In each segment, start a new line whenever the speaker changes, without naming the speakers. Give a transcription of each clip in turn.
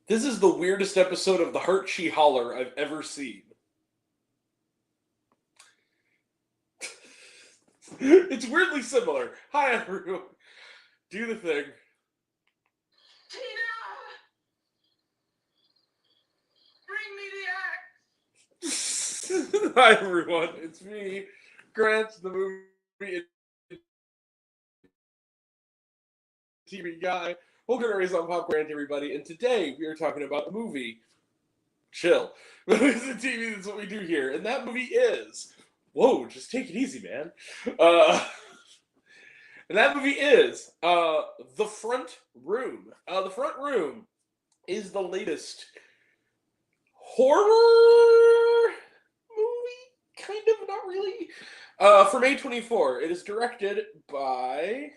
This is the weirdest episode of The Heart She Holler I've ever seen. It's weirdly similar. Hi, everyone. Do the thing.
Tina! Bring me the axe!
Hi, everyone. It's me, Grant, the movie TV guy. Welcome to Raise on Pop Grant, everybody. And today we are talking about the movie Chill. Movies and TV, that's what we do here. And that movie is... Whoa, just take it easy, man. And that movie is The Front Room. The Front Room is the latest horror movie? Kind of, not really. From A24. It is directed by...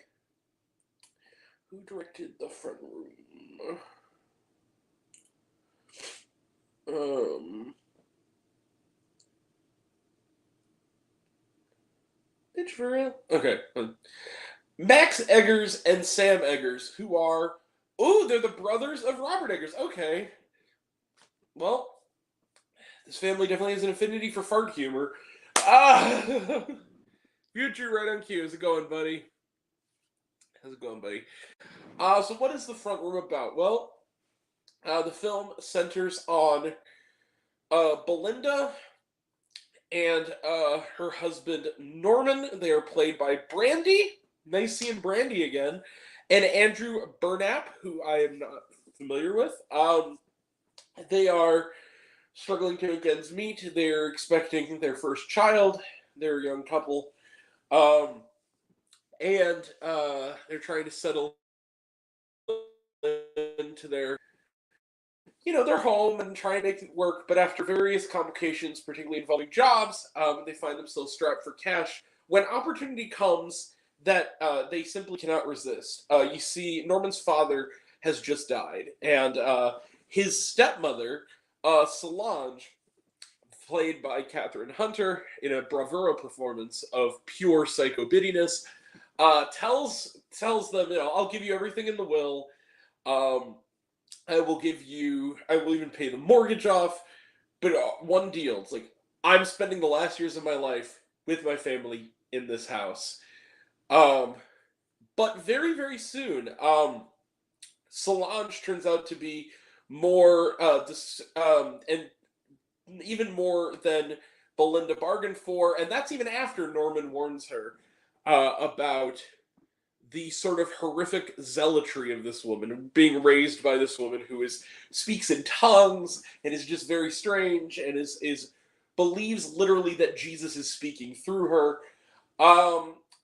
Who directed The Front Room? Bitch, for real? Okay. Max Eggers and Sam Eggers, who are... Oh, they're the brothers of Robert Eggers. Okay. Well, this family definitely has an affinity for fart humor. Future right on cue. How's it going, buddy? How's it going, buddy? So what is The Front Room about? Well, the film centers on Belinda and her husband Norman. They are played by Brandy. Nice seeing Brandy again. And Andrew Burnap, who I am not familiar with. They are struggling to make ends meet. They're expecting their first child. They're a young couple. And they're trying to settle into their home and try and make it work. But after various complications, particularly involving jobs, they find themselves strapped for cash when opportunity comes that they simply cannot resist. You see, Norman's father has just died, and his stepmother, Solange, played by Catherine Hunter in a bravura performance of pure psycho-bittiness, tells them, I'll give you everything in the will. I will even pay the mortgage off, but one deal. It's like, I'm spending the last years of my life with my family in this house. But very, very soon, Solange turns out to be more, and even more than Belinda bargained for, and that's even after Norman warns her about the sort of horrific zealotry of this woman, being raised by this woman who speaks in tongues and is just very strange and believes literally that Jesus is speaking through her.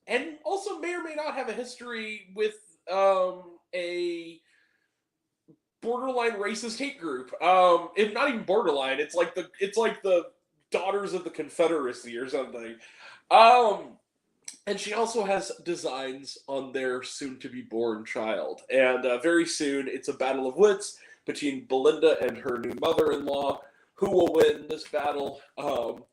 And also may or may not have a history with a borderline racist hate group. If not even borderline, it's like the Daughters of the Confederacy or something. And she also has designs on their soon-to-be-born child. And very soon, it's a battle of wits between Belinda and her new mother-in-law. Who will win this battle? And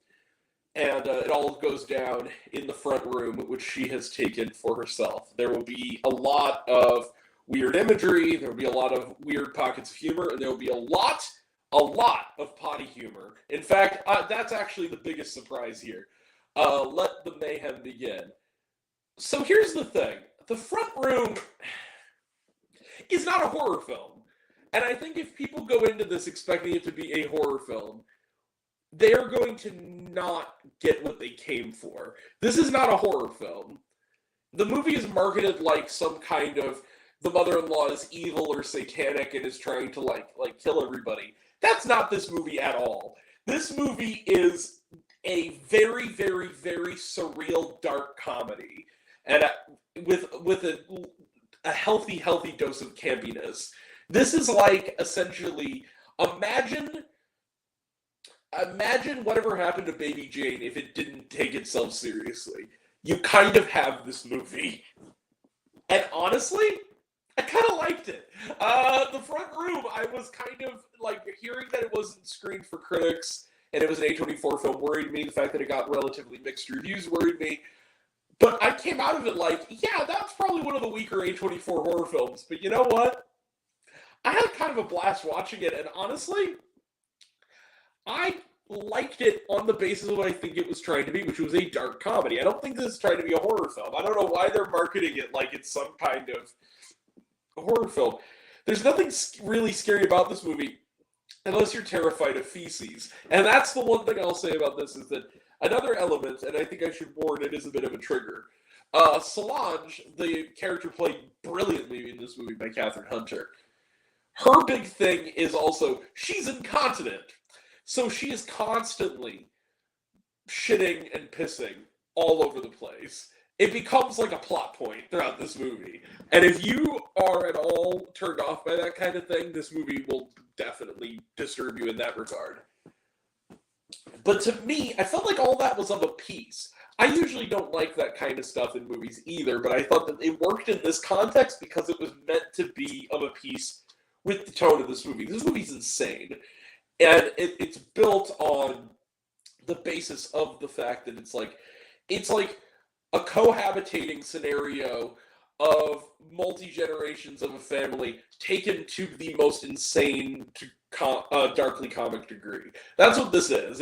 it all goes down in the front room, which she has taken for herself. There will be a lot of weird imagery. There will be a lot of weird pockets of humor. And there will be a lot of potty humor. In fact, that's actually the biggest surprise here. Let the mayhem begin. So here's the thing. The Front Room is not a horror film. And I think if people go into this expecting it to be a horror film, they're going to not get what they came for. This is not a horror film. The movie is marketed like some kind of the mother-in-law is evil or satanic and is trying to like kill everybody. That's not this movie at all. This movie is a very, very, very surreal, dark comedy, and with a healthy dose of campiness. This is like essentially imagine whatever happened to Baby Jane if it didn't take itself seriously. You kind of have this movie, and honestly, I kind of liked it. The Front Room, I was kind of like hearing that it wasn't screened for critics. And it was an A24 film worried me. The fact that it got relatively mixed reviews worried me. But I came out of it like, yeah, that's probably one of the weaker A24 horror films. But you know what? I had kind of a blast watching it, and honestly, I liked it on the basis of what I think it was trying to be, which was a dark comedy. I don't think this is trying to be a horror film. I don't know why they're marketing it like it's some kind of horror film. There's nothing really scary about this movie unless you're terrified of feces. And that's the one thing I'll say about this is that another element, and I think I should warn it is a bit of a trigger. Solange, the character played brilliantly in this movie by Catherine Hunter. Her big thing is also she's incontinent. So she is constantly shitting and pissing all over the place. It becomes like a plot point throughout this movie. And if you are at all turned off by that kind of thing, this movie will definitely disturb you in that regard. But to me, I felt like all that was of a piece. I usually don't like that kind of stuff in movies either, but I thought that it worked in this context because it was meant to be of a piece with the tone of this movie. This movie's insane. And it's built on the basis of the fact that it's like a cohabitating scenario of multi-generations of a family taken to the most insane, darkly comic degree. That's what this is.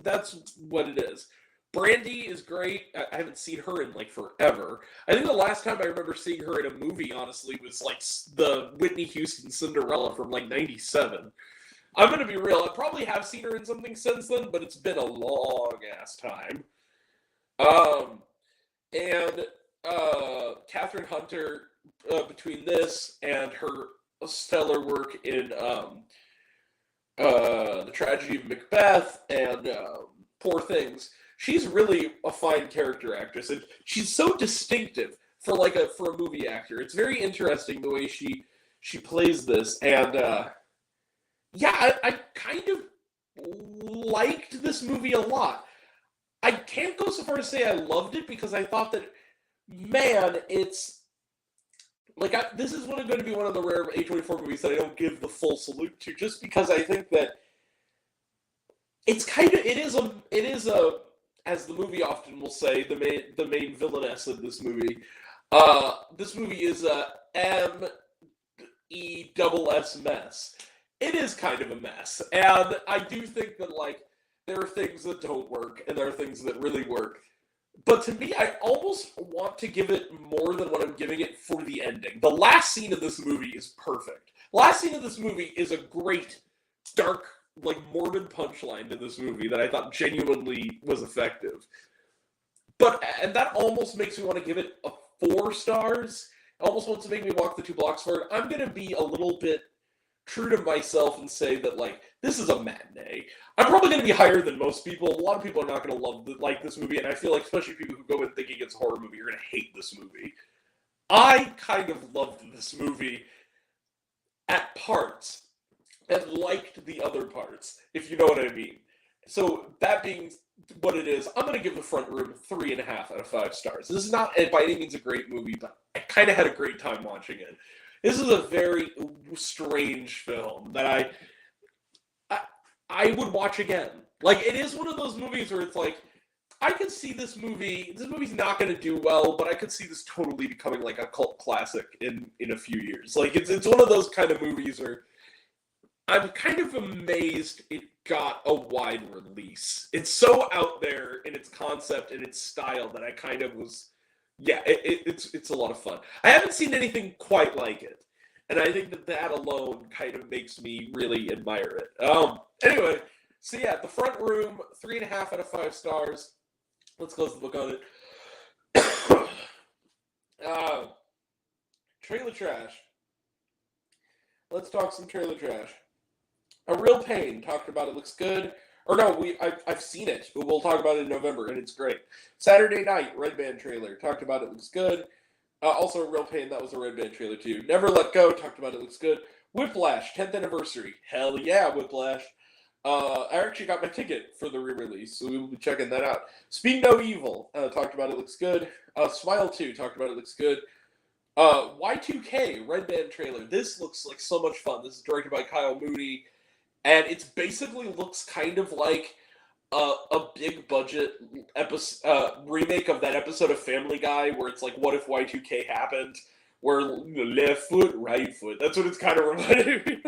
That's what it is. Brandy is great. I haven't seen her in like forever. I think the last time I remember seeing her in a movie, honestly, was like the Whitney Houston Cinderella from like '97. I'm going to be real. I probably have seen her in something since then, but it's been a long-ass time. And Catherine Hunter, between this and her stellar work in The Tragedy of Macbeth and Poor Things, she's really a fine character actress, and she's so distinctive for a movie actor. It's very interesting the way she plays this, and yeah, I kind of liked this movie a lot. I can't go so far to say I loved it because I thought that, man, it's like this is going to be one of the rare A24 movies that I don't give the full salute to, just because I think that it is a as the movie often will say, the main villainess of this movie. This movie is a MESS mess. It is kind of a mess, and I do think that there are things that don't work, and there are things that really work. But to me, I almost want to give it more than what I'm giving it for the ending. The last scene of this movie is perfect. Last scene of this movie is a great, dark, morbid punchline to this movie that I thought genuinely was effective. And that almost makes me want to give it a 4 stars. It almost wants to make me walk the 2 blocks for it. I'm going to be a little bit true to myself and say that, this is a matinee. I'm probably going to be higher than most people. A lot of people are not going to love this movie, and I feel like especially people who go in thinking it's a horror movie are going to hate this movie. I kind of loved this movie at parts and liked the other parts, if you know what I mean. So that being what it is, I'm going to give The Front Room 3.5 out of 5 stars. This is not by any means a great movie, but I kind of had a great time watching it. This is a very strange film that I would watch again. It is one of those movies where it's I could see this movie. This movie's not going to do well, but I could see this totally becoming a cult classic in a few years. It's one of those kind of movies where I'm kind of amazed it got a wide release. It's so out there in its concept and its style that I kind of was. Yeah, it's a lot of fun. I haven't seen anything quite like it, and I think that alone kind of makes me really admire it. Anyway, so yeah, The Front Room, 3.5 out of 5 stars. Let's close the book on it. Trailer trash. Let's talk some trailer trash. A Real Pain, talked about it, looks good. Or no, I've seen it, but we'll talk about it in November, and it's great. Saturday Night, Red Band trailer, talked about it, looks good. Also a Real Pain, that was a Red Band trailer too. Never Let Go, talked about it, looks good. Whiplash, 10th anniversary. Hell yeah, Whiplash. I actually got my ticket for the re-release, so we will be checking that out. Speak No Evil, talked about it, looks good. Smile 2, talked about it, looks good. Y2K, Red Band trailer. This looks like so much fun. This is directed by Kyle Mooney. And it basically looks kind of like a big budget remake of that episode of Family Guy where it's what if Y2K happened, where left foot, right foot. That's what it's kind of reminding me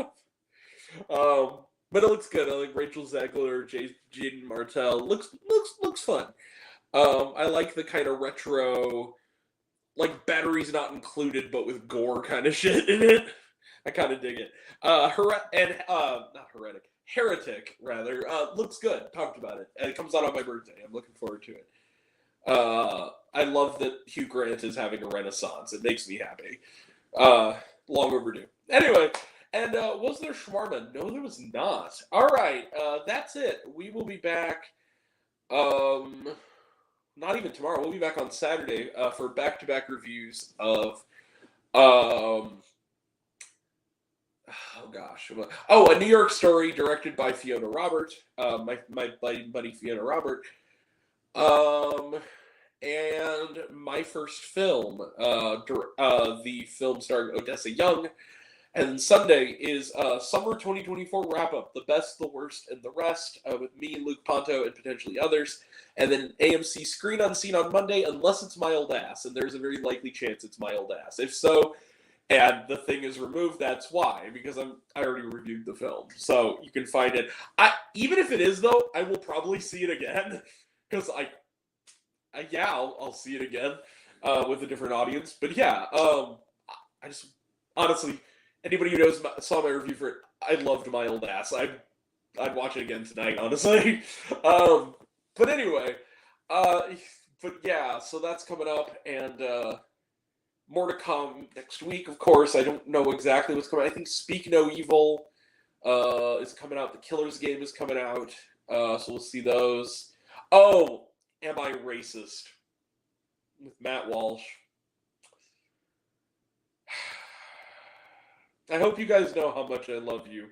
of. But it looks good. I like Rachel Zegler, Jaden Martell. Looks fun. I like the kind of retro, like batteries not included, but with gore kind of shit in it. I kind of dig it. Not Heretic. Heretic, rather, looks good. Talked about it. And it comes out on my birthday. I'm looking forward to it. I love that Hugh Grant is having a renaissance. It makes me happy. Long overdue. Anyway, and was there shawarma? No, there was not. All right, that's it. We will be back. Not even tomorrow. We'll be back on Saturday for back-to-back reviews of. A New York Story directed by Fiona Robert, my buddy Fiona Robert, and my first film, the film starring Odessa Young, and Sunday is Summer 2024 wrap-up, the best, the worst, and the rest, with me and Luke Ponto and potentially others, and then AMC Screen Unseen on Monday, unless it's my old ass, and there's a very likely chance it's my old ass. If so, and the thing is removed, that's why, because I already reviewed the film, so you can find it. Even if it is, though, I will probably see it again, because I'll see it again with a different audience. But yeah, I just honestly, anybody who saw my review for it, I loved my old ass. I'd watch it again tonight, honestly. But anyway, but yeah, so that's coming up, and more to come next week, of course. I don't know exactly what's coming out. I think Speak No Evil is coming out. The Killer's Game is coming out. So we'll see those. Oh, Am I Racist? With Matt Walsh. I hope you guys know how much I love you.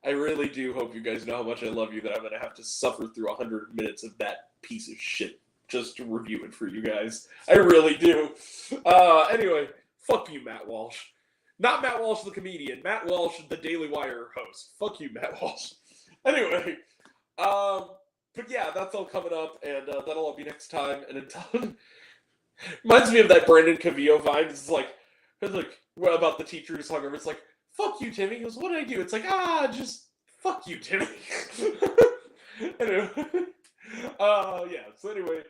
I really do hope you guys know how much I love you, that I'm going to have to suffer through 100 minutes of that piece of shit just to review it for you guys. I really do. Anyway, fuck you, Matt Walsh. Not Matt Walsh the comedian. Matt Walsh, the Daily Wire host. Fuck you, Matt Walsh. Anyway, but yeah, that's all coming up, and that'll all be next time. And until reminds me of that Brandon Cavillo vine. It's like what about the teacher who's hungover? It's like, fuck you, Timmy. He goes, what did I do? It's like, just fuck you, Timmy. Anyway, yeah. So anyway.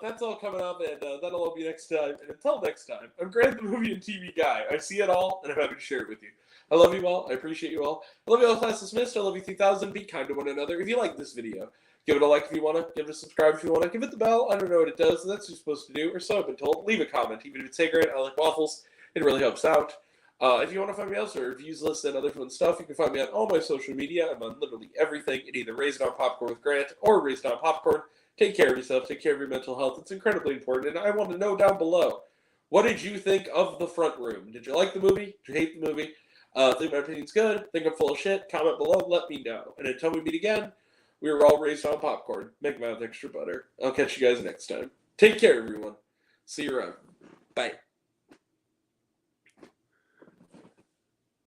That's all coming up, and that'll all be next time. And until next time, I'm Grant, the movie and TV guy. I see it all, and I'm happy to share it with you. I love you all. I appreciate you all. I love you all, class dismissed. I love you 3000. Be kind to one another. If you like this video, give it a like if you want to. Give it a subscribe if you want to. Give it the bell. I don't know what it does. That's what you're supposed to do, or so I've been told. Leave a comment, even if it's ignorant. I like waffles. It really helps out. If you want to find me elsewhere, reviews, lists, and other fun stuff, you can find me on all my social media. I'm on literally everything. It either Raised on Popcorn with Grant or Raised on Popcorn. Take care of yourself. Take care of your mental health. It's incredibly important. And I want to know down below, what did you think of The Front Room? Did you like the movie? Did you hate the movie? Think my opinion's good? Think I'm full of shit? Comment below. Let me know. And until we meet again, we were all raised on popcorn. Make mine with extra butter. I'll catch you guys next time. Take care, everyone. See you around. Bye.